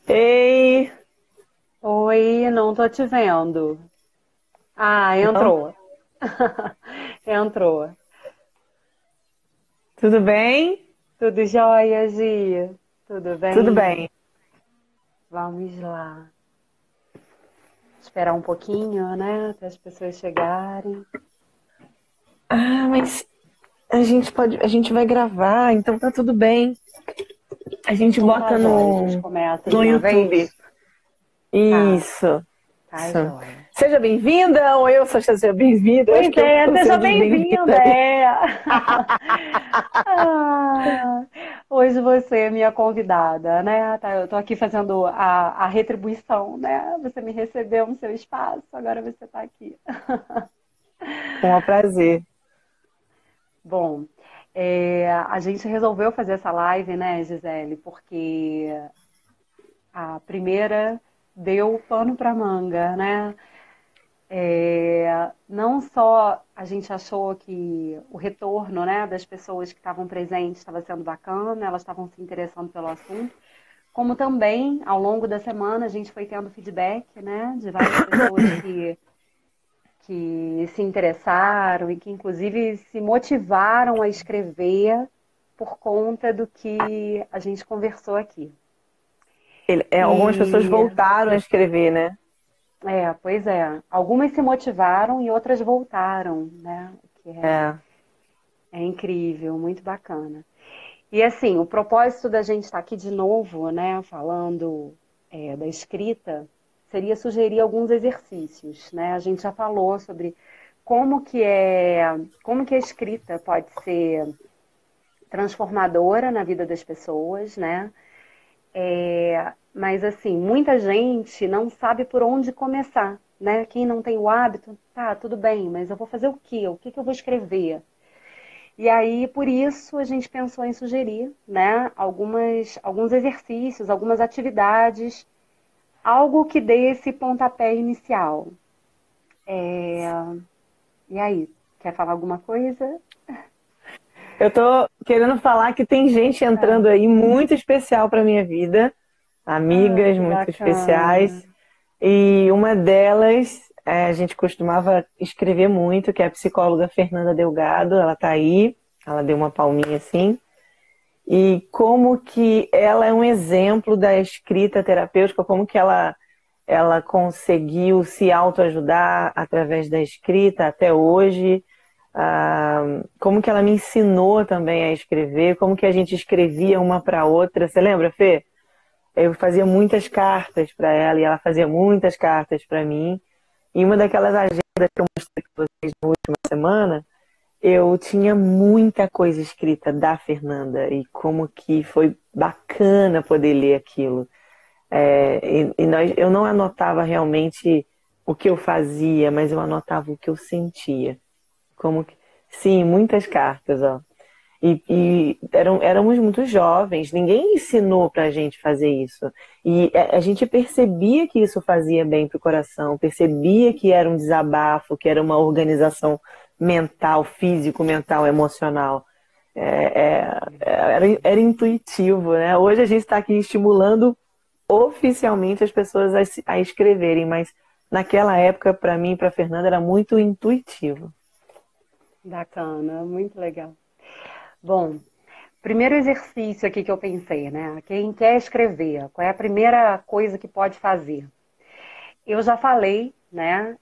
Ei, Oi, não tô te vendo. Ah, não, entrou. Entrou. tudo bem? Tudo jóia, Gia? Tudo Tudo bem? bem. Vamos lá. Esperar um pouquinho, né? Até as pessoas chegarem. Mas a gente vai gravar, então tá tudo bem. A gente Então tá bota jóia. A gente começa de no uma YouTube. vez? Tá, Isso, tá isso. jóia. Seja bem-vinda, ou eu seja bem-vinda. Eu acho Pois que eu é, tô seja sendo bem-vinda bem-vinda, aí. é. Ah, hoje você é minha convidada, né? Tá, eu tô aqui fazendo a retribuição, né? Você me recebeu no seu espaço, agora você tá aqui. Com o prazer. Bom, a gente resolveu fazer essa live, né, Gisele, porque a primeira deu pano para manga, né? Não só a gente achou que o retorno, né, das pessoas que estavam presentes estava sendo bacana, elas estavam se interessando pelo assunto, como também, ao longo da semana, a gente foi tendo feedback, né, de várias pessoas que se interessaram e que, inclusive, se motivaram a escrever por conta do que a gente conversou aqui. Algumas pessoas E, voltaram a escrever, né? pois é, algumas se motivaram e outras voltaram, né? O que É. é incrível, muito bacana. E assim, o propósito da gente estar aqui de novo, né, falando da escrita, seria sugerir alguns exercícios, né? A gente já falou sobre como que a escrita pode ser transformadora na vida das pessoas, né? Mas assim, muita gente não sabe por onde começar, né? Quem não tem o hábito, tá, tudo bem, mas eu vou fazer o quê? O que que eu vou escrever? E aí, por isso, a gente pensou em sugerir, né, alguns exercícios, algumas atividades, algo que dê esse pontapé inicial. E aí, quer falar alguma coisa? Eu tô querendo falar que tem gente Ah, entrando aí muito especial para minha vida, amigas que muito bacana. especiais. E uma delas, a gente costumava escrever muito, que é a psicóloga Fernanda Delgado. Ela tá aí, ela deu uma palminha assim. E como que ela é um exemplo da escrita terapêutica, como que ela conseguiu se autoajudar através da escrita até hoje. Como que ela me ensinou também a escrever, como que a gente escrevia uma para outra. Você lembra, Fê? Eu fazia muitas cartas para ela e ela fazia muitas cartas para mim. E uma daquelas agendas que eu mostrei para vocês na última semana, eu tinha muita coisa escrita da Fernanda e como que foi bacana poder ler aquilo. Eu não anotava realmente o que eu fazia, mas eu anotava o que eu sentia. Como que... Sim, muitas cartas, ó. Éramos muito jovens, ninguém ensinou pra gente fazer isso. E a gente percebia que isso fazia bem pro coração, percebia que era um desabafo, que era uma organização mental, físico, mental, emocional. Era intuitivo, né? Hoje a gente está aqui estimulando oficialmente as pessoas a escreverem, mas naquela época, para mim e para Fernanda, era muito intuitivo. Bacana, muito legal. Bom, primeiro exercício aqui que eu pensei, né? Quem quer escrever, qual é a primeira coisa que pode fazer? Eu já falei, né,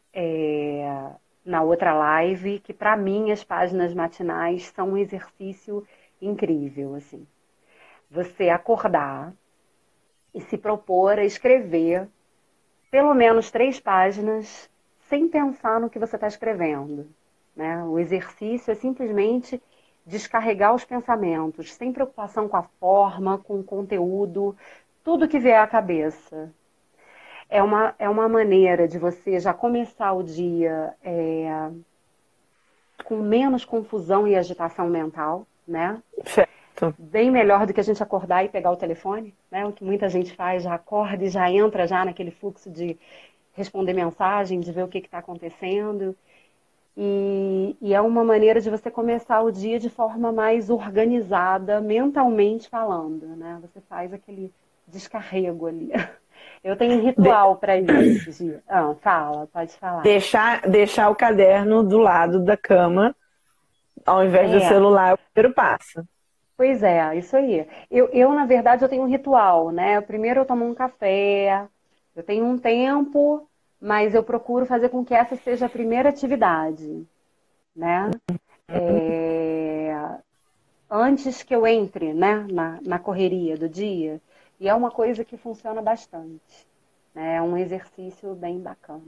na outra live, que para mim as páginas matinais são um exercício incrível, assim. Você acordar e se propor a escrever pelo menos 3 páginas sem pensar no que você está escrevendo, né? O exercício é simplesmente descarregar os pensamentos, sem preocupação com a forma, com o conteúdo, tudo que vier à cabeça. É uma maneira de você já começar o dia com menos confusão e agitação mental, né? Certo. Bem melhor do que a gente acordar e pegar o telefone, né? O que muita gente faz, já acorda e já entra já naquele fluxo de responder mensagem, de ver o que está acontecendo. E é uma maneira de você começar o dia de forma mais organizada, mentalmente falando, né? Você faz aquele descarrego ali. Eu tenho um ritual para isso, Gi. Fala, pode falar. Deixar o caderno do lado da cama, ao invés do É, celular, é o primeiro passo. pois é, isso aí. Na verdade, eu tenho um ritual, né? Primeiro eu tomo um café, eu tenho um tempo, mas eu procuro fazer com que essa seja a primeira atividade, né? É, antes que eu entre, né, na correria do dia. E é uma coisa que funciona bastante, né? É um exercício bem bacana.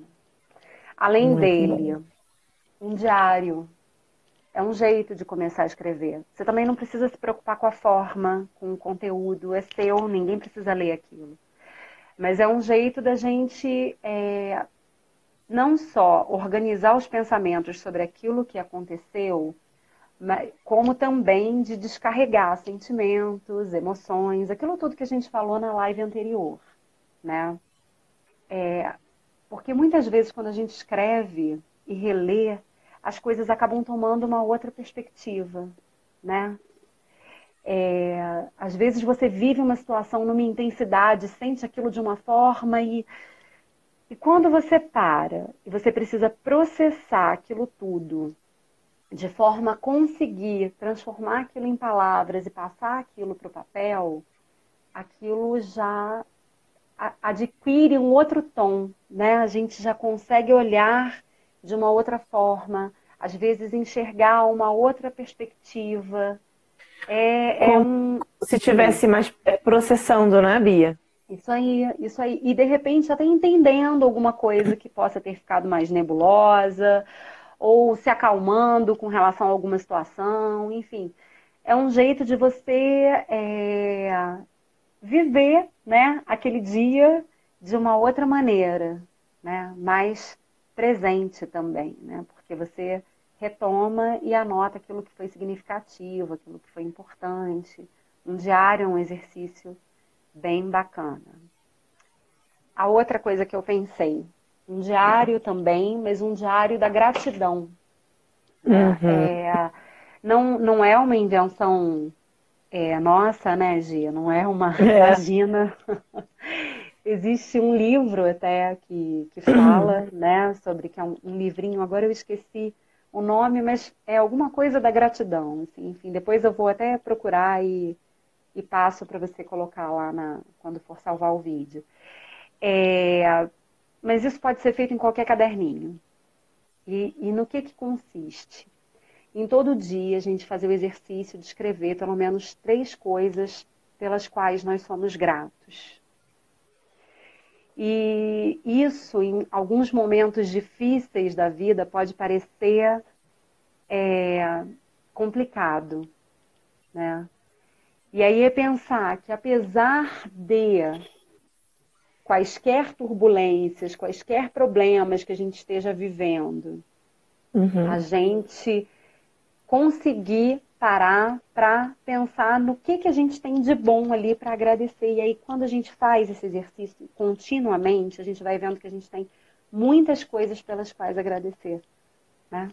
Além Muito dele, bom. um diário. É um jeito de começar a escrever. Você também não precisa se preocupar com a forma, com o conteúdo, é seu, ninguém precisa ler aquilo. Mas é um jeito da gente não só organizar os pensamentos sobre aquilo que aconteceu, como também de descarregar sentimentos, emoções, aquilo tudo que a gente falou na live anterior, né? Porque muitas vezes quando a gente escreve e relê, as coisas acabam tomando uma outra perspectiva, né? Às vezes você vive uma situação numa intensidade, sente aquilo de uma forma e quando você para e você precisa processar aquilo tudo de forma a conseguir transformar aquilo em palavras e passar aquilo para o papel, aquilo já adquire um outro tom, né? A gente já consegue olhar de uma outra forma, às vezes enxergar uma outra perspectiva. É Como um. se tivesse mais processando, né, Bia? Isso aí, isso aí. E de repente até entendendo alguma coisa que possa ter ficado mais nebulosa, ou se acalmando com relação a alguma situação, enfim. É um jeito de você viver, né, aquele dia de uma outra maneira, né, mais presente também, né, porque você retoma e anota aquilo que foi significativo, aquilo que foi importante. Um diário é um exercício bem bacana. A outra coisa que eu pensei, um diário também, mas um diário da gratidão, né? Uhum. Não é uma invenção nossa, né, Gia? Não é uma. É. Imagina. Existe um livro até que fala, né, sobre que é um livrinho, agora eu esqueci o nome, mas é alguma coisa da gratidão. Assim, enfim, depois eu vou até procurar e passo para você colocar lá quando for salvar o vídeo. Mas isso pode ser feito em qualquer caderninho. E no que consiste? Em todo dia a gente fazer o exercício de escrever pelo menos 3 coisas pelas quais nós somos gratos. E isso, em alguns momentos difíceis da vida, pode parecer complicado, né? E aí é pensar que apesar de quaisquer turbulências, quaisquer problemas que a gente esteja vivendo, a Uhum. gente conseguir parar para pensar no que a gente tem de bom ali para agradecer. E aí, quando a gente faz esse exercício continuamente, a gente vai vendo que a gente tem muitas coisas pelas quais agradecer, né?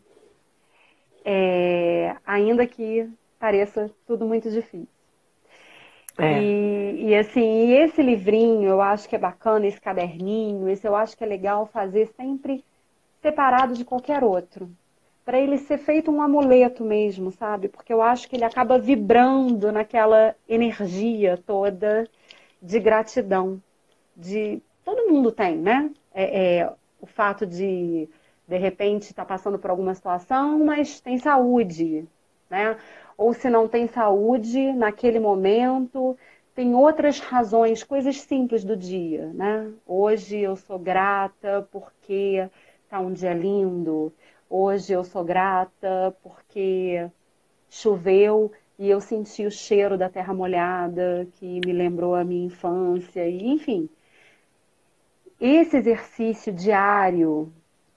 Ainda que pareça tudo muito difícil. É. Assim, esse livrinho eu acho que é bacana, esse caderninho, esse eu acho que é legal fazer sempre separado de qualquer outro. Para ele ser feito um amuleto mesmo, sabe? Porque eu acho que ele acaba vibrando naquela energia toda de gratidão. Todo mundo tem, né? O fato de repente, estar passando por alguma situação, mas tem saúde, né? Ou se não tem saúde, naquele momento, tem outras razões, coisas simples do dia, né? Hoje eu sou grata porque tá um dia lindo. Hoje eu sou grata porque choveu e eu senti o cheiro da terra molhada, que me lembrou a minha infância, e enfim. Esse exercício diário,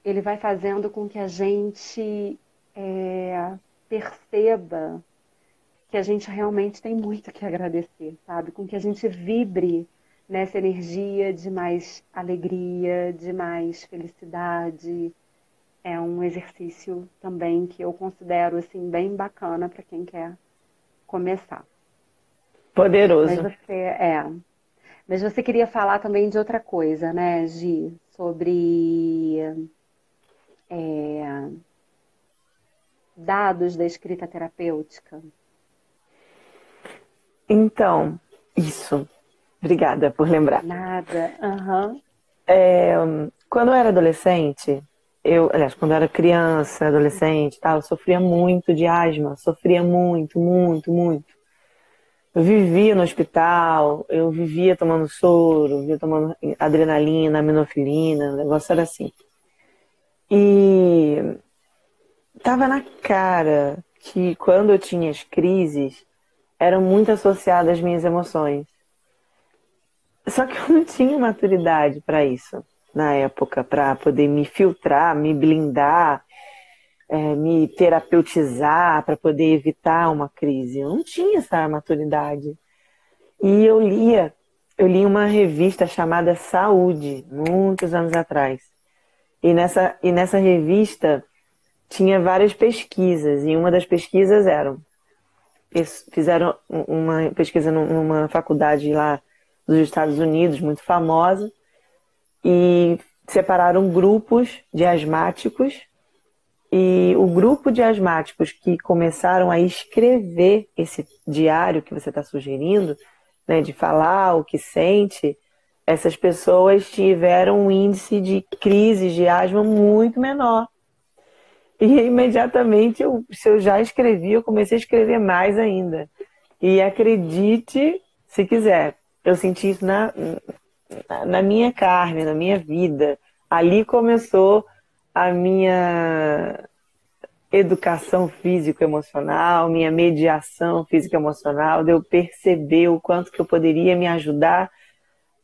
ele vai fazendo com que a gente perceba que a gente realmente tem muito que agradecer, sabe? Com que a gente vibre nessa energia de mais alegria, de mais felicidade. É um exercício também que eu considero assim bem bacana para quem quer começar. Mas Poderoso. você Mas você queria falar também de outra coisa, né, Gi? Sobre dados da escrita terapêutica. Então, isso. Obrigada por lembrar. Nada. Aham. Quando eu era adolescente, aliás, quando eu era criança, adolescente, tal, eu sofria muito de asma, sofria muito, muito, muito. Eu vivia no hospital, eu vivia tomando soro, vivia tomando adrenalina, aminofilina, o negócio era assim. E tava na cara que quando eu tinha as crises, eram muito associadas às minhas emoções. Só que eu não tinha maturidade para isso na época, para poder me filtrar, me blindar, me terapeutizar, para poder evitar uma crise. Eu não tinha essa maturidade. E eu li uma revista chamada Saúde, muitos anos atrás. E nessa revista tinha várias pesquisas, e uma das pesquisas fizeram uma pesquisa numa faculdade lá dos Estados Unidos, muito famosa, e separaram grupos de asmáticos, e o grupo de asmáticos que começaram a escrever esse diário que você está sugerindo, né, de falar o que sente, essas pessoas tiveram um índice de crises de asma muito menor. E imediatamente, se eu já escrevi, eu comecei a escrever mais ainda. E acredite, se quiser, eu senti isso na minha carne, na minha vida. Ali começou a minha educação físico-emocional, minha mediação físico-emocional, de eu perceber o quanto que eu poderia me ajudar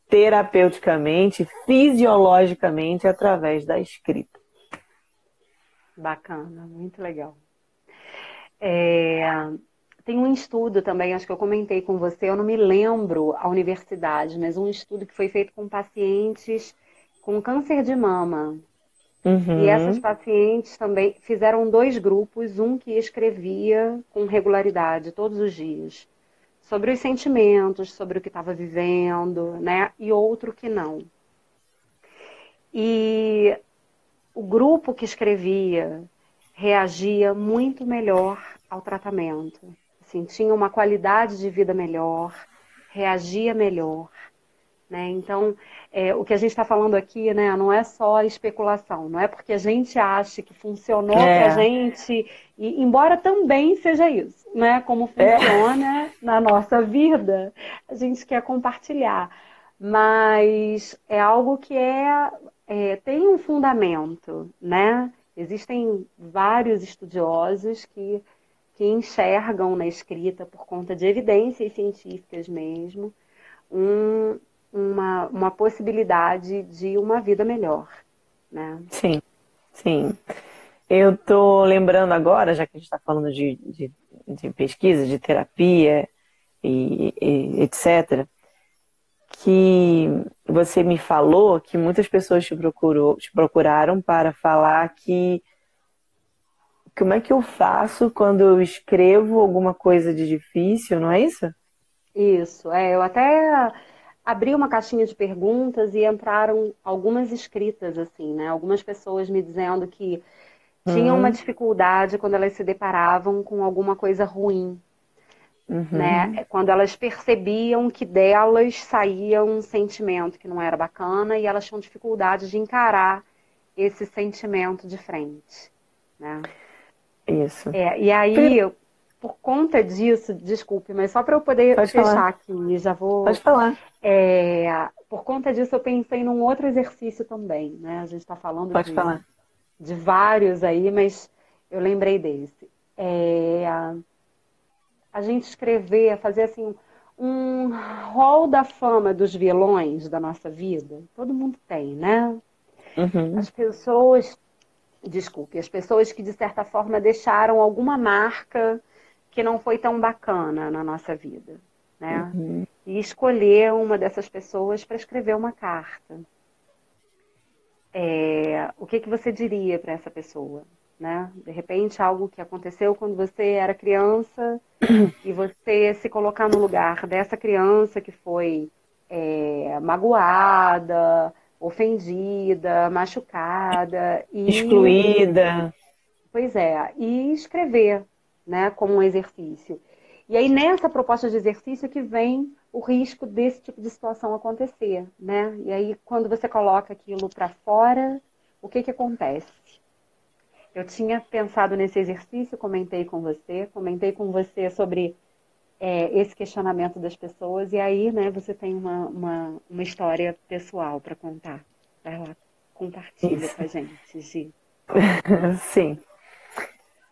terapeuticamente, fisiologicamente, através da escrita. Bacana, muito legal. Tem um estudo também, acho que eu comentei com você, eu não me lembro a universidade, mas um estudo que foi feito com pacientes com câncer de mama. E essas Uhum. pacientes também fizeram dois grupos, um que escrevia com regularidade, todos os dias, sobre os sentimentos, sobre o que estava vivendo, né? E outro que não. E o grupo que escrevia reagia muito melhor ao tratamento. Assim, tinha uma qualidade de vida melhor, reagia melhor. Né? Então, o que a gente está falando aqui, né, não é só especulação, não é porque a gente acha que funcionou para a É, gente, e, embora também seja isso, né, como é, funciona na nossa vida, a gente quer compartilhar, mas é algo que tem um fundamento, né? Existem vários estudiosos que enxergam na escrita, por conta de evidências científicas mesmo, um, uma possibilidade de uma vida melhor, né? sim, sim. Eu tô lembrando agora, já que a gente está falando de pesquisa, de terapia e etc., que você me falou que muitas pessoas te procuraram para falar que como é que eu faço quando eu escrevo alguma coisa de difícil, não é isso? Isso, eu até abri uma caixinha de perguntas e entraram algumas escritas, assim, né? Algumas pessoas me dizendo que tinham uma Hum, dificuldade quando elas se deparavam com alguma coisa ruim, né? uhum, Quando elas percebiam que delas saía um sentimento que não era bacana e elas tinham dificuldade de encarar esse sentimento de frente, né? isso. E aí, por conta disso, desculpe, mas só para eu poder Pode falar, fechar aqui, já pode vou. falar, Por conta disso, eu pensei num outro exercício também, né? A gente está falando pode falar. de vários aí, mas eu lembrei desse. A gente escrever, fazer assim um hall da fama dos vilões da nossa vida. Todo mundo tem, né? Uhum, As pessoas, desculpe, as pessoas que de certa forma deixaram alguma marca que não foi tão bacana na nossa vida, né? uhum. E escolher uma dessas pessoas para escrever uma carta. O que você diria para essa pessoa, né? De repente, algo que aconteceu quando você era criança e você se colocar no lugar dessa criança que foi magoada, ofendida, machucada Excluída. pois é, e escrever, né, como um exercício. E aí nessa proposta de exercício que vem o risco desse tipo de situação acontecer, né? E aí quando você coloca aquilo para fora, o que que acontece? Eu tinha pensado nesse exercício, comentei com você sobre esse questionamento das pessoas, e aí, né, você tem uma história pessoal para contar. Vai lá, compartilha Isso. com a gente, Gi. Sim.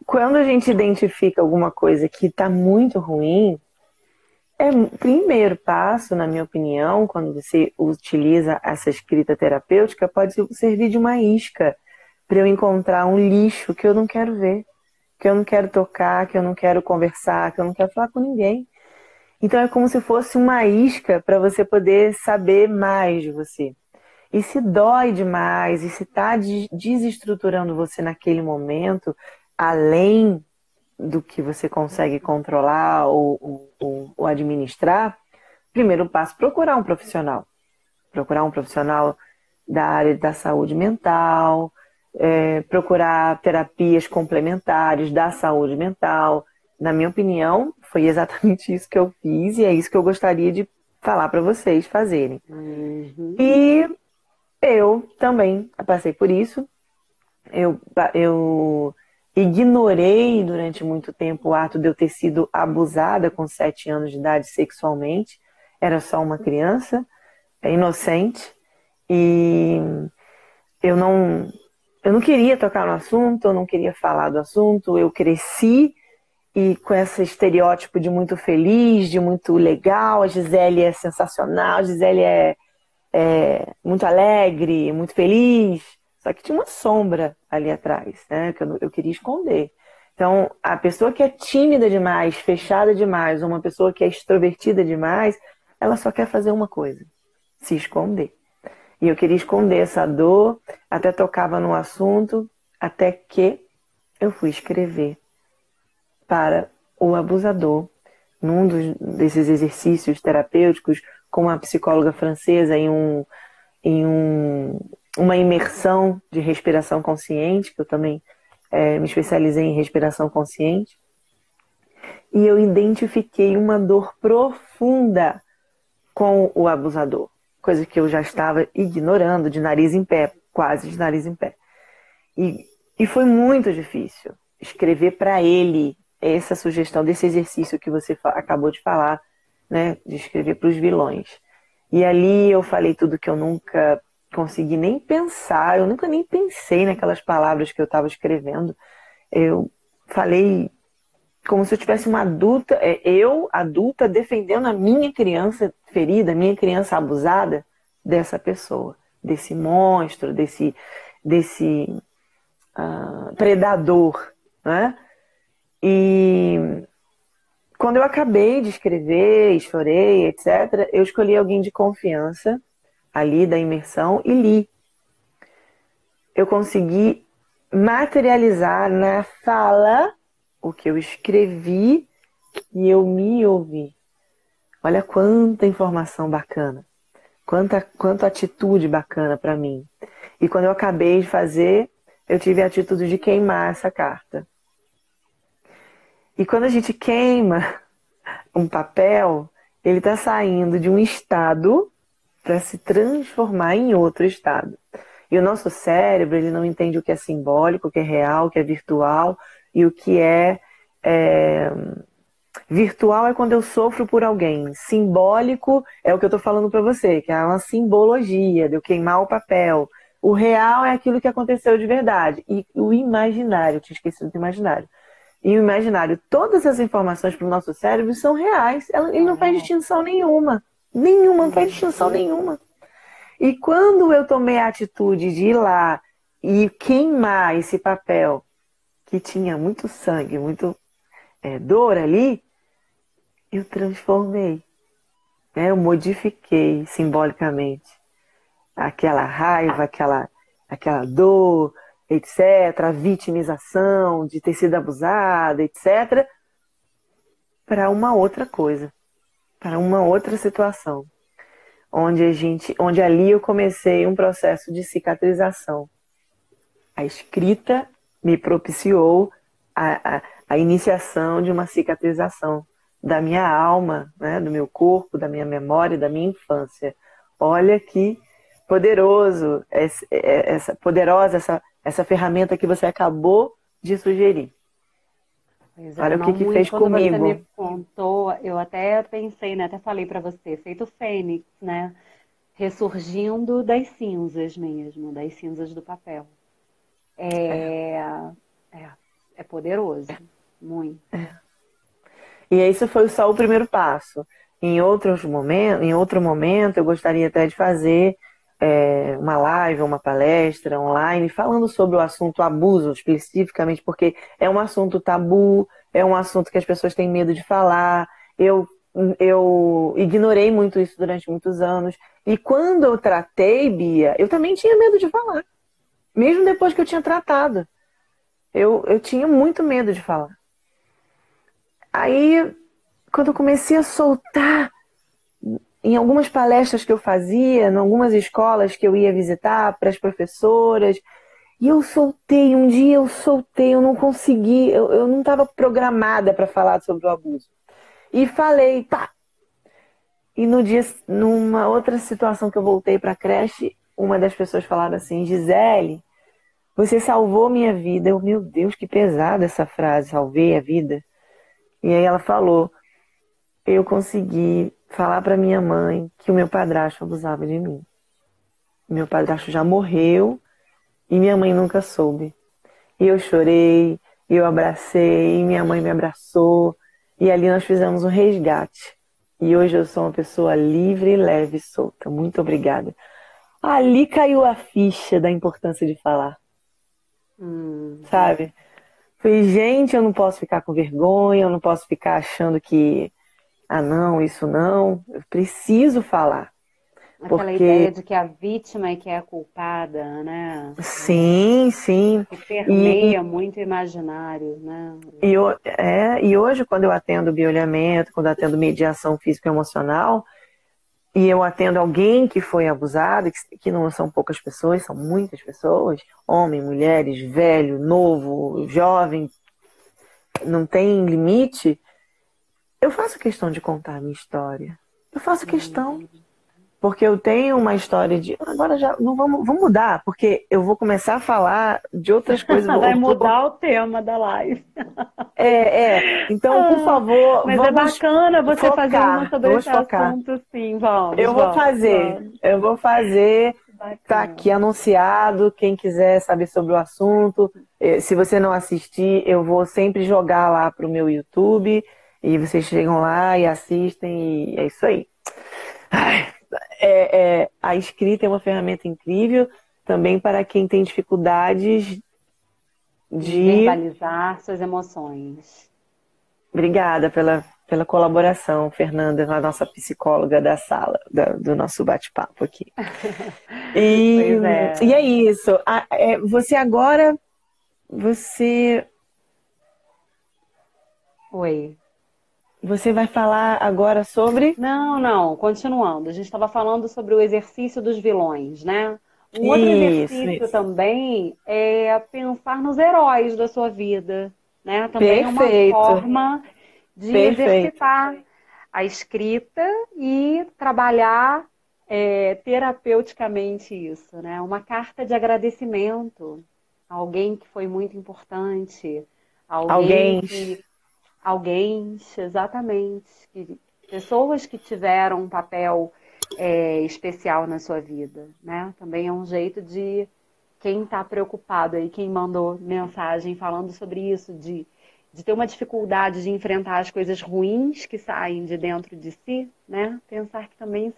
Quando a gente identifica alguma coisa que está muito ruim, o primeiro passo, na minha opinião, quando você utiliza essa escrita terapêutica, pode servir de uma isca para eu encontrar um lixo que eu não quero ver, que eu não quero tocar, que eu não quero conversar, que eu não quero falar com ninguém. Então é como se fosse uma isca para você poder saber mais de você. E se dói demais, e se está desestruturando você naquele momento, além do que você consegue controlar ou administrar, primeiro passo, procurar um profissional. Procurar um profissional da área da saúde mental, procurar terapias complementares da saúde mental. Na minha opinião, foi exatamente isso que eu fiz e é isso que eu gostaria de falar para vocês fazerem. Uhum. E eu também passei por isso. Eu ignorei durante muito tempo o ato de eu ter sido abusada com 7 anos de idade sexualmente. Era só uma criança, inocente. E eu não queria tocar no assunto, eu não queria falar do assunto. Eu cresci e com esse estereótipo de muito feliz, de muito legal. A Gisele é sensacional, a Gisele é muito alegre, muito feliz. Só que tinha uma sombra ali atrás, né? Que eu queria esconder. Então, a pessoa que é tímida demais, fechada demais, ou uma pessoa que é extrovertida demais, ela só quer fazer uma coisa: se esconder. E eu queria esconder essa dor, até tocava no assunto, até que eu fui escrever para o abusador, desses exercícios terapêuticos, com uma psicóloga francesa uma imersão de respiração consciente, que eu também me especializei em respiração consciente, e eu identifiquei uma dor profunda com o abusador, coisa que eu já estava ignorando, de nariz em pé, quase de nariz em pé. E foi muito difícil escrever para ele essa sugestão desse exercício que você acabou de falar, né, de escrever para os vilões. E ali eu falei tudo que eu nunca consegui nem pensar, eu nunca nem pensei naquelas palavras que eu estava escrevendo. Eu falei como se eu tivesse uma adulta, adulta, defendendo a minha criança ferida, a minha criança abusada dessa pessoa, desse monstro, desse predador, né? E quando eu acabei de escrever, chorei, etc., eu escolhi alguém de confiança ali da imersão e li. Eu consegui materializar na fala o que eu escrevi e eu me ouvi. Olha quanta informação bacana, quanta atitude bacana para mim. E quando eu acabei de fazer, eu tive a atitude de queimar essa carta. E quando a gente queima um papel, ele está saindo de um estado para se transformar em outro estado. E o nosso cérebro, ele não entende o que é simbólico, o que é real, o que é virtual, e o que virtual é quando eu sofro por alguém. Simbólico é o que eu estou falando para você, que é uma simbologia de eu queimar o papel. O real é aquilo que aconteceu de verdade. E o imaginário, eu tinha esquecido do imaginário. E o imaginário, todas as informações para o nosso cérebro são reais. Ele não faz distinção nenhuma. Não faz distinção nenhuma. E quando eu tomei a atitude de ir lá e queimar esse papel, que tinha muito sangue, muito dor ali, eu transformei. Eu modifiquei simbolicamente aquela raiva, aquela dor, etc., a vitimização de ter sido abusada, etc., para uma outra coisa, para uma outra situação. onde ali eu comecei um processo de cicatrização. A escrita me propiciou a iniciação de uma cicatrização da minha alma, né, do meu corpo, da minha memória, da minha infância. Olha que poderoso, essa ferramenta que você acabou de sugerir. Pois é, Olha o não que muito. fez Quando você comigo. me contou, eu até pensei, né? Até falei para você, feito fênix, né? Ressurgindo das cinzas mesmo, das cinzas do papel. É. É, é poderoso, muito. E esse foi só o primeiro passo. Em outro momento, eu gostaria até de fazer uma live, uma palestra online, falando sobre o assunto abuso, especificamente, porque é um assunto tabu, é um assunto que as pessoas têm medo de falar. Eu ignorei muito isso durante muitos anos. E quando eu tratei, Bia, eu também tinha medo de falar. Mesmo depois que eu tinha tratado. Eu tinha muito medo de falar. Aí, quando eu comecei a soltar em algumas palestras que eu fazia, em algumas escolas que eu ia visitar para as professoras, e eu soltei, um dia eu soltei, eu não consegui, eu não estava programada para falar sobre o abuso. E falei, pá! E no dia, numa outra situação que eu voltei para a creche, uma das pessoas falaram assim, Gisele, você salvou minha vida. Eu, meu Deus, que pesada essa frase, salvei a vida. E aí ela falou, eu consegui falar para minha mãe que o meu padrasto abusava de mim. Meu padrasto já morreu e minha mãe nunca soube. E eu chorei, e eu abracei, e minha mãe me abraçou. E ali nós fizemos um resgate. E hoje eu sou uma pessoa livre, leve e solta. Muito obrigada. Ali caiu a ficha da importância de falar, sabe? Falei, gente, eu não posso ficar com vergonha, eu não posso ficar achando que, ah, não, isso não. Eu preciso falar. Aquela Porque, ideia de que a vítima é que é a culpada, né? sim, sim. Que E, permeia muito o imaginário, né? e hoje, quando eu atendo bioalinhamento, quando eu atendo mediação físico-emocional, e eu atendo alguém que foi abusado, que não são poucas pessoas, são muitas pessoas, homens, mulheres, velho, novo, jovem, não tem limite, eu faço questão de contar a minha história. Eu faço questão. Porque eu tenho uma história de. Agora já não vamos mudar, porque eu vou começar a falar de outras coisas. Vai mudar o tema da live. Então, por favor, Mas é vamos bacana você fazer uma focar. sobre Vamos esse focar. assunto, sim. Vamos, Eu vou vamos, fazer. vamos. Eu vou fazer. Tá aqui Bacana. anunciado. Quem quiser saber sobre o assunto, se você não assistir, eu vou sempre jogar lá pro meu YouTube. E vocês chegam lá e assistem. E é isso aí. A escrita é uma ferramenta incrível também para quem tem dificuldades Em de. verbalizar suas emoções. Obrigada pela colaboração, Fernanda, a nossa psicóloga da sala, do nosso bate-papo aqui. E, Pois e é é. isso. Você agora, você, Oi. você vai falar agora sobre. Não, não, continuando. A gente estava falando sobre o exercício dos vilões, né? Um outro Isso, exercício isso. também é pensar nos heróis da sua vida, né? Também é uma Perfeito, forma de perfeito. exercitar a escrita e trabalhar terapeuticamente isso, né? Uma carta de agradecimento a alguém que foi muito importante, alguém Alguém. que alguém, exatamente, pessoas que tiveram um papel especial na sua vida, né? Também é um jeito de quem está preocupado aí, quem mandou mensagem falando sobre isso, de ter uma dificuldade de enfrentar as coisas ruins que saem de dentro de si, né? Pensar que também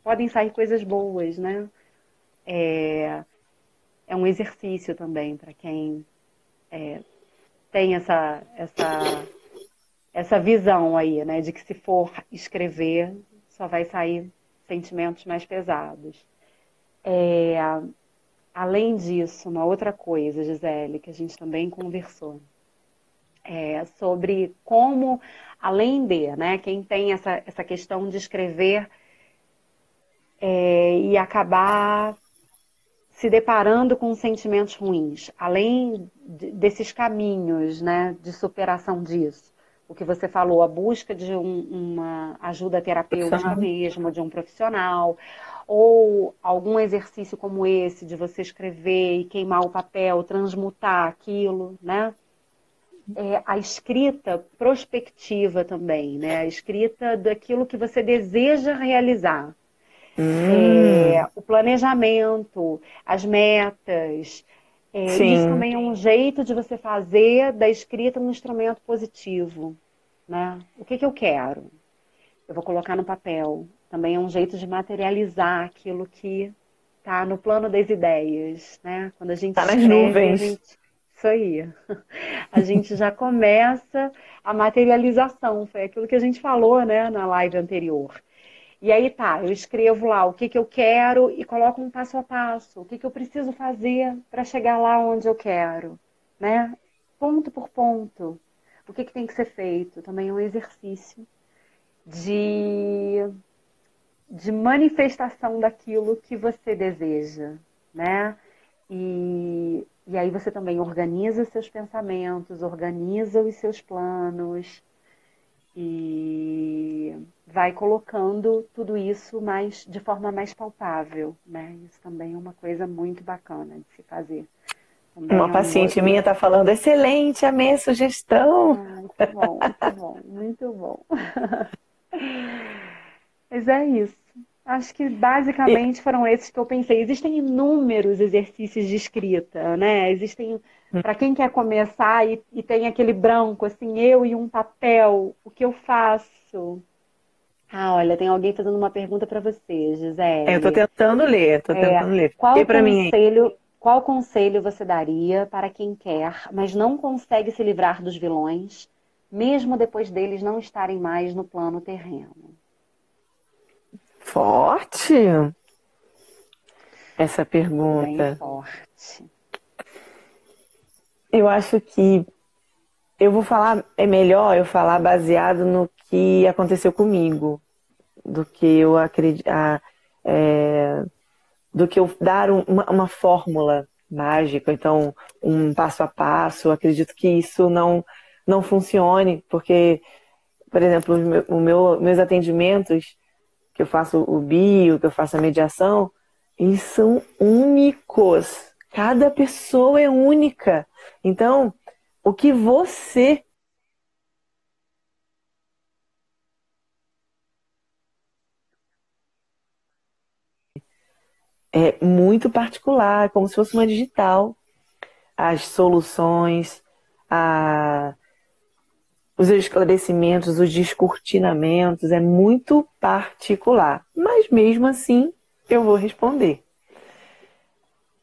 podem sair coisas boas, né? É um exercício também para quem tem essa visão aí, né, de que se for escrever, só vai sair sentimentos mais pesados. Além disso, uma outra coisa, Gisele, que a gente também conversou, é sobre como, além de, né, quem tem essa questão de escrever e acabar se deparando com sentimentos ruins, além desses caminhos, né, de superação disso. O que você falou, a busca de uma ajuda terapêutica mesmo, de um profissional, ou algum exercício como esse, de você escrever e queimar o papel, transmutar aquilo, né? A escrita prospectiva também, né? A escrita daquilo que você deseja realizar. O planejamento, as metas. Isso Sim. também é um jeito de você fazer da escrita um instrumento positivo, né? O que eu quero? Eu vou colocar no papel. Também é um jeito de materializar aquilo que está no plano das ideias, né? Quando a gente Tá nas escreve, a nuvens. gente... Isso aí. A gente já começa a materialização. Foi aquilo que a gente falou, né, na live anterior. E aí tá, eu escrevo lá o que eu quero e coloco um passo a passo. O que eu preciso fazer para chegar lá onde eu quero, né? Ponto por ponto. O que tem que ser feito? Também é um exercício de manifestação daquilo que você deseja, né? E aí você também organiza seus pensamentos, organiza os seus planos e vai colocando tudo isso de forma mais palpável, né? Isso também é uma coisa muito bacana de se fazer. Também Uma é um paciente outro... minha está falando, excelente, amei a sugestão. Ai, que bom, muito bom. Mas é isso. Acho que E- basicamente foram esses que eu pensei. Existem inúmeros exercícios de escrita, né? Existem, para quem quer começar e tem aquele branco, assim, eu e um papel, o que eu faço? Ah, olha, tem alguém fazendo uma pergunta para você, eu estou Gisele. tentando ler, estou tentando ler. E para mim aí? Qual conselho você daria para quem quer, mas não consegue se livrar dos vilões, mesmo depois deles não estarem mais no plano terreno? Forte essa Bem pergunta. forte. Eu acho que eu vou falar, é melhor eu falar baseado no que aconteceu comigo, do que eu acreditar, do que eu dar uma fórmula mágica, então um passo a passo. Eu acredito que isso não funcione, porque, por exemplo, meus atendimentos, que eu faço o bio, que eu faço a mediação, eles são únicos. Cada pessoa é única. Então, o que você é muito particular, como se fosse uma digital. As soluções, a, os esclarecimentos, os descortinamentos, é muito particular. Mas mesmo assim, eu vou responder.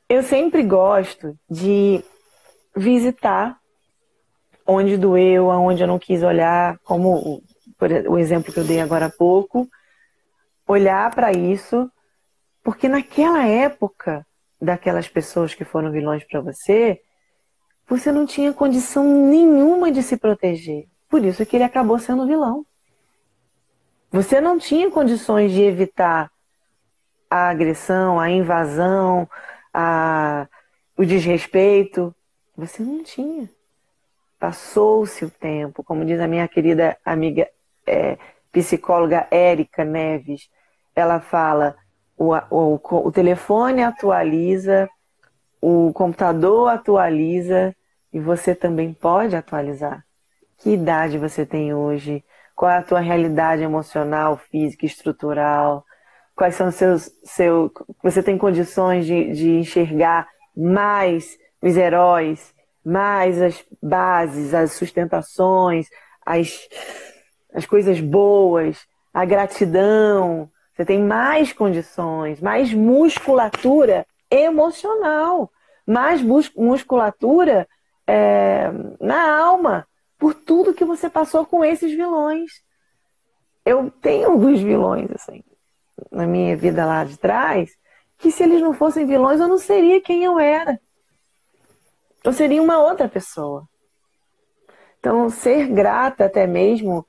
Eu sempre gosto de visitar onde doeu, aonde eu não quis olhar, como o exemplo que eu dei agora há pouco, olhar para isso, porque naquela época daquelas pessoas que foram vilões para você, você não tinha condição nenhuma de se proteger. Por isso que ele acabou sendo vilão. Você não tinha condições de evitar a agressão, a invasão, o desrespeito. Você não tinha. Passou-se o tempo, como diz a minha querida amiga psicóloga Érica Neves. Ela fala, o telefone atualiza, o computador atualiza e você também pode atualizar. Que idade você tem hoje? Qual é a tua realidade emocional, física, estrutural? Quais são você tem condições de enxergar mais os heróis, mais as bases, as sustentações, as coisas boas, a gratidão. Você tem mais condições, mais musculatura emocional, mais musculatura na alma, por tudo que você passou com esses vilões. Eu tenho alguns vilões, assim, na minha vida lá de trás, que se eles não fossem vilões, eu não seria quem eu era. Eu seria uma outra pessoa. Então, ser grata até mesmo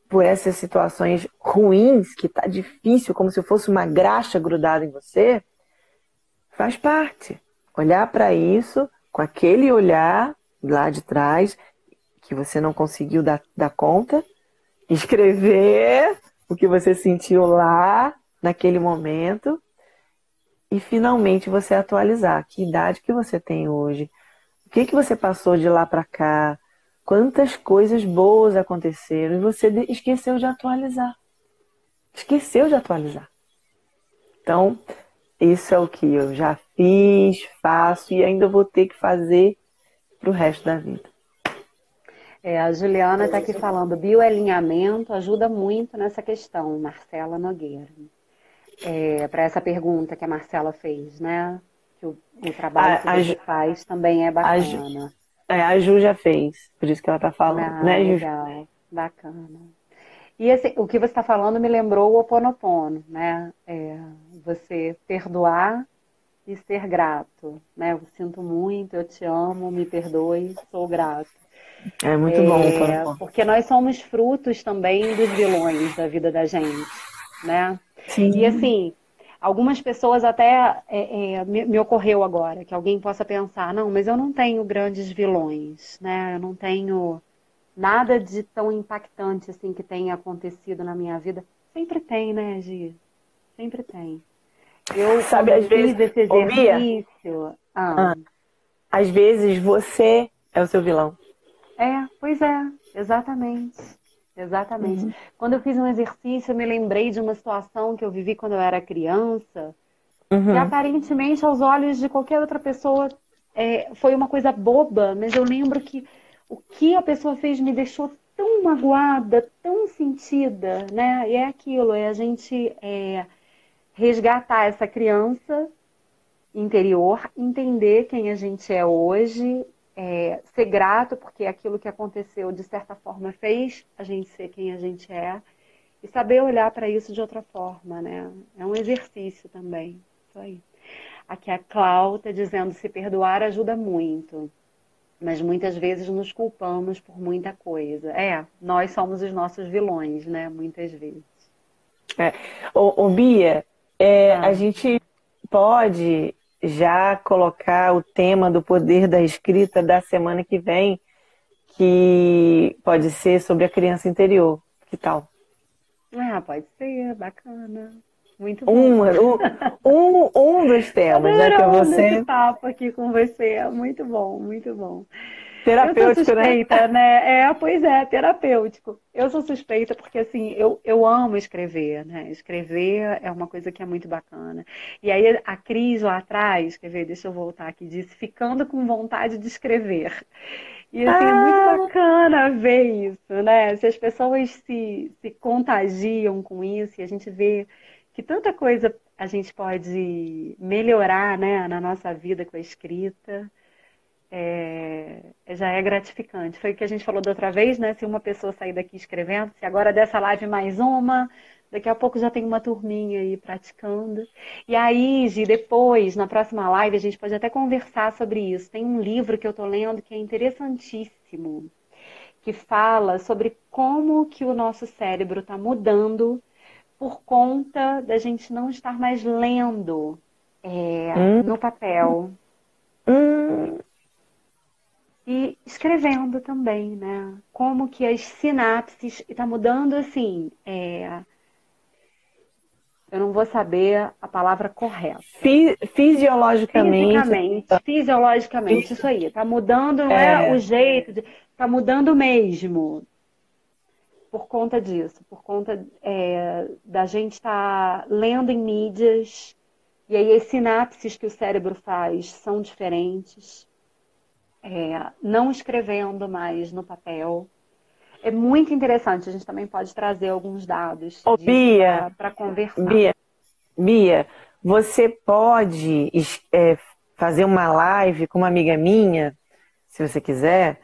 por essas situações ruins, que tá difícil, como se fosse uma graxa grudada em você, faz parte. Olhar para isso com aquele olhar lá de trás, que você não conseguiu dar conta, escrever o que você sentiu lá, naquele momento, e finalmente você atualizar. Que idade que você tem hoje? O que você passou de lá para cá? Quantas coisas boas aconteceram e você esqueceu de atualizar. Esqueceu de atualizar. Então, isso é o que eu já fiz, faço e ainda vou ter que fazer pro resto da vida. A Juliana está aqui falando, bioalinhamento ajuda muito nessa questão, Marcela Nogueira. Para essa pergunta que a Marcela fez, né? Que o trabalho que você faz também é bacana. A Ju já fez, por isso que ela tá falando, né, Ju? Legal, bacana. E assim, o que você está falando me lembrou o Ho Oponopono, né? Você perdoar e ser grato, né? Eu sinto muito, eu te amo, me perdoe, sou grato. É muito bom o Oponopono. Porque nós somos frutos também dos vilões da vida da gente, né? Sim. E assim, algumas pessoas até me ocorreu agora que alguém possa pensar, não, mas eu não tenho grandes vilões, né? Eu não tenho nada de tão impactante assim que tenha acontecido na minha vida. Sempre tem, né, Gi? Sempre tem. Eu, sabe, às vezes, fiz esse exercício... às vezes você é o seu vilão. Pois é, exatamente. Exatamente. Uhum. Quando eu fiz um exercício, eu me lembrei de uma situação que eu vivi quando eu era criança, que aparentemente, aos olhos de qualquer outra pessoa, foi uma coisa boba, mas eu lembro que o que a pessoa fez me deixou tão magoada, tão sentida, né? E é aquilo, é a gente resgatar essa criança interior, entender quem a gente é hoje, ser grato, porque aquilo que aconteceu, de certa forma, fez a gente ser quem a gente é, e saber olhar para isso de outra forma, né? É um exercício também. Isso aí. Aqui a Clau está dizendo, se perdoar ajuda muito, mas muitas vezes nos culpamos por muita coisa. Nós somos os nossos vilões, né? Muitas vezes. Bia, a gente pode já colocar o tema do poder da escrita da semana que vem, que pode ser sobre a criança interior. Que tal? Pode ser, bacana. Muito bom. Um dos temas, né? Que você... esse papo aqui com você. Muito bom, muito bom. Terapêutico, eu sou suspeita, né? Pois é, terapêutico. Eu sou suspeita porque, assim, eu amo escrever, né? Escrever é uma coisa que é muito bacana. E aí a Cris lá atrás, quer ver, deixa eu voltar aqui, disse, ficando com vontade de escrever. E, assim, é muito bacana ver isso, né? Se as pessoas se contagiam com isso e a gente vê que tanta coisa a gente pode melhorar, né, na nossa vida com a escrita. Já é gratificante. Foi o que a gente falou da outra vez, né? Se uma pessoa sair daqui escrevendo, se agora dessa live mais uma, daqui a pouco já tem uma turminha aí praticando. E aí, Gi, depois, na próxima live, a gente pode até conversar sobre isso. Tem um livro que eu tô lendo que é interessantíssimo, que fala sobre como que o nosso cérebro está mudando por conta da gente não estar mais lendo no papel. E escrevendo também, né? Como que as sinapses... Está mudando, assim... eu não vou saber a palavra correta. Fisiologicamente, isso aí. Está mudando, não é o jeito... Está mudando mesmo. Por conta disso. Por conta da gente estar lendo em mídias. E aí as sinapses que o cérebro faz são diferentes. Não escrevendo mais no papel. É muito interessante, a gente também pode trazer alguns dados para conversar. Bia, você pode fazer uma live com uma amiga minha, se você quiser.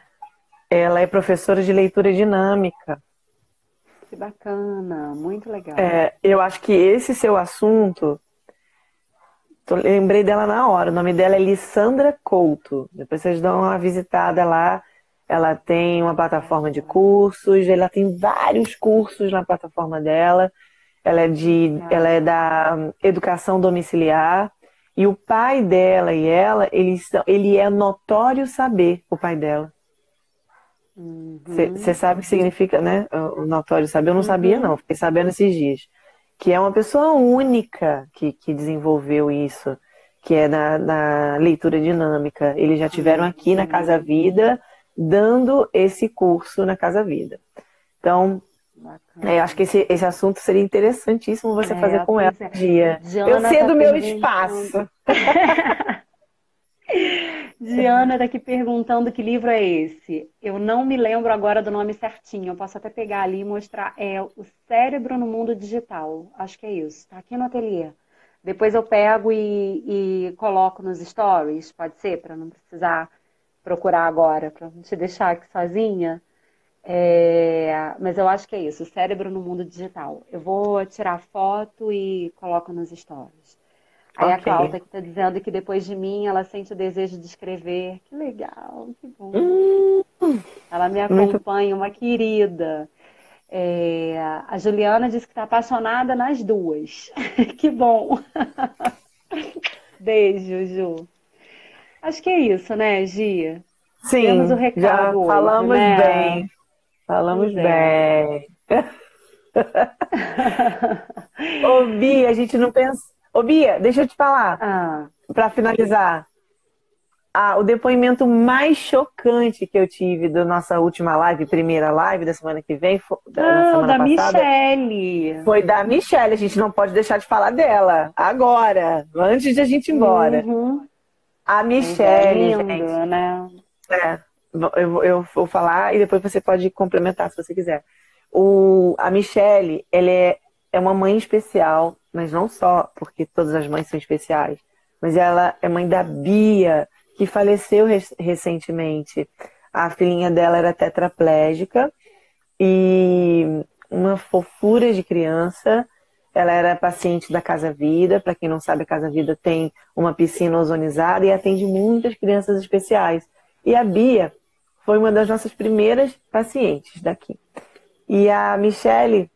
Ela é professora de leitura dinâmica. Que bacana, muito legal. Eu acho que esse seu assunto... lembrei dela na hora. O nome dela é Lissandra Couto. Depois vocês dão uma visitada lá. ela tem uma plataforma de cursos, ela tem vários cursos na plataforma dela. Ela é da educação domiciliar. E o pai dela e ela, ele é notório saber, o pai dela. Você sabe o que significa, né? O notório saber, eu não sabia, não. Fiquei sabendo esses dias. Que é uma pessoa única que desenvolveu isso, que é na leitura dinâmica. Eles já tiveram aqui na Casa Vida, dando esse curso na Casa Vida. Então, eu acho que esse assunto seria interessantíssimo você fazer com ela um dia. Eu sei do meu espaço. Diana está aqui perguntando que livro é esse. Eu não me lembro agora do nome certinho. Eu posso até pegar ali e mostrar. É O Cérebro no Mundo Digital. Acho que é isso. Está aqui no ateliê. Depois eu pego e coloco nos stories. Pode ser? Para não precisar procurar agora. Para não te deixar aqui sozinha. Mas eu acho que é isso. O Cérebro no Mundo Digital. Eu vou tirar foto e coloco nos stories. Aí a Cláudia que está dizendo que depois de mim ela sente o desejo de escrever. Que legal, que bom. Ela me acompanha, uma querida. A Juliana disse que está apaixonada nas duas. Que bom. Beijo, Ju. Acho que é isso, né, Gia? Sim, temos o recado já falamos hoje, né? bem. Falamos bem. Ô, Bia, a gente não pensa... Ô, Bia, deixa eu te falar, para finalizar. O depoimento mais chocante que eu tive da nossa última live, primeira live da semana que vem, da semana passada, Michele. Foi da Michele. A gente não pode deixar de falar dela agora, antes de a gente ir embora. A Michele, lindo, gente, né? eu vou falar e depois você pode complementar se você quiser. A Michele, ela é uma mãe especial, mas não só porque todas as mães são especiais, mas ela é mãe da Bia, que faleceu recentemente. A filhinha dela era tetraplégica e uma fofura de criança. Ela era paciente da Casa Vida. Para quem não sabe, a Casa Vida tem uma piscina ozonizada e atende muitas crianças especiais. E a Bia foi uma das nossas primeiras pacientes daqui. E a Michele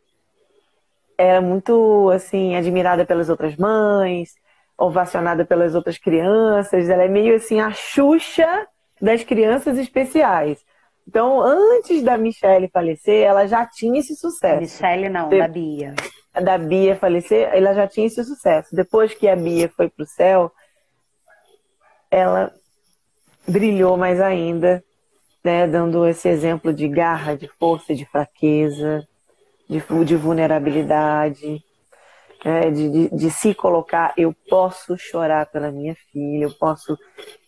era muito, assim, admirada pelas outras mães, ovacionada pelas outras crianças. Ela é meio, assim, a Xuxa das crianças especiais. Então, antes da Michele falecer, ela já tinha esse sucesso. Michele não, da Bia. Da Bia falecer, ela já tinha esse sucesso. Depois que a Bia foi pro céu, ela brilhou mais ainda, né, dando esse exemplo de garra, de força, de fraqueza, de vulnerabilidade, de se colocar. Eu posso chorar pela minha filha, eu posso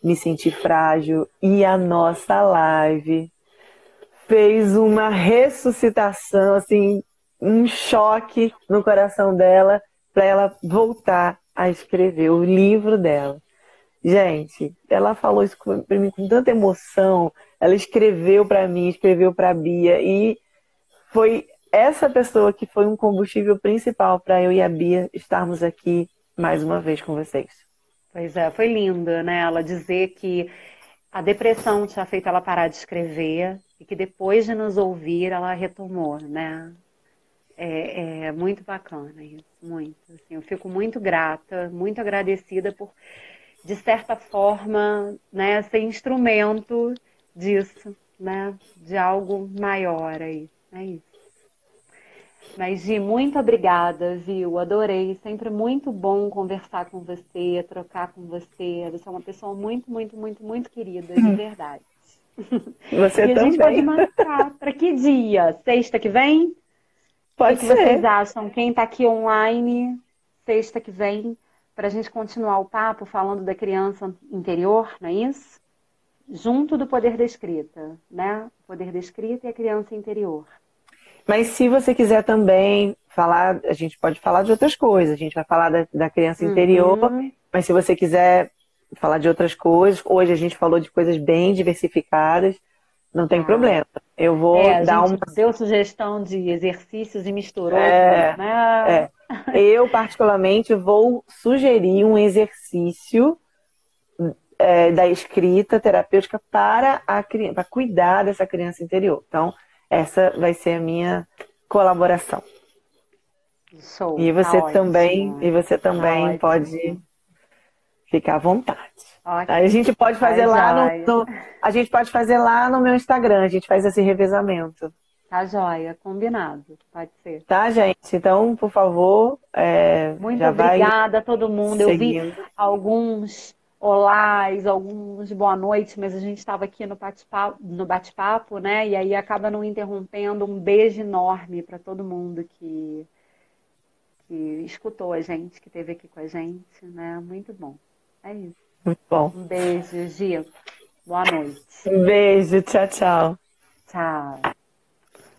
me sentir frágil. E a nossa live fez uma ressuscitação, assim, um choque no coração dela para ela voltar a escrever o livro dela. Gente, ela falou isso para mim com tanta emoção. Ela escreveu para mim, escreveu para a Bia, e foi essa pessoa que foi um combustível principal para eu e a Bia estarmos aqui mais uma vez com vocês. Pois é, foi lindo, né? Ela dizer que a depressão tinha feito ela parar de escrever e que depois de nos ouvir ela retomou, né? É muito bacana isso, muito. Assim, eu fico muito grata, muito agradecida por, de certa forma, né, ser instrumento disso, né? De algo maior aí. É isso. Mas, Gi, muito obrigada, viu? Adorei. Sempre muito bom conversar com você, trocar com você. Você é uma pessoa muito, muito, muito, muito querida, de verdade. Você e a também. gente pode marcar para que dia? Sexta que vem? Pode o que ser. vocês acham? Quem está aqui online, sexta que vem, para a gente continuar o papo falando da criança interior, não é isso? Junto do poder da escrita, né? O poder da escrita e a criança interior. Mas se você quiser também falar, a gente pode falar de outras coisas. A gente vai falar da criança interior, mas se você quiser falar de outras coisas, hoje a gente falou de coisas bem diversificadas, não tem problema. Eu vou dar uma... deu sugestão de exercícios e misturou, né? Eu, particularmente, vou sugerir um exercício da escrita terapêutica para a criança, para cuidar dessa criança interior. Então, essa vai ser a minha colaboração. Show, E tá você também, ótimo. e você Tá também pode ótimo. ficar à vontade. Aí a Ok, gente pode tá fazer lá joia. a gente pode fazer lá no meu Instagram, a gente faz esse revezamento. Tá joia, combinado. Pode ser. Tá, gente? Então, por favor, Muito já vai obrigada a todo mundo. Eu vi seguindo. alguns olás, alguns boa noite, mas a gente estava aqui no bate-papo, né? E aí acaba não interrompendo. Um beijo enorme para todo mundo que escutou a gente, que esteve aqui com a gente, né? Muito bom. É isso. Muito bom. Um beijo, Gi. Boa noite. Um beijo, tchau, tchau. Tchau.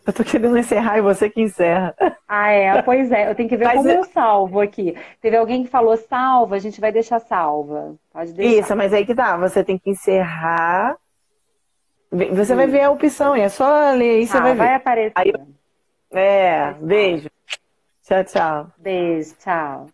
Eu tô querendo encerrar e você que encerra. Ah, é, pois é, eu tenho que ver Mas como eu salvo aqui. Teve alguém que falou salva, a gente vai deixar salva. Pode isso, deixar. mas aí que tá. Você tem que encerrar. Você vai ver a Isso. opção, é só ler aí, você Tá, vai vai ver. Aí, aparecer. Faz beijo. parte. Tchau, tchau. Beijo, tchau.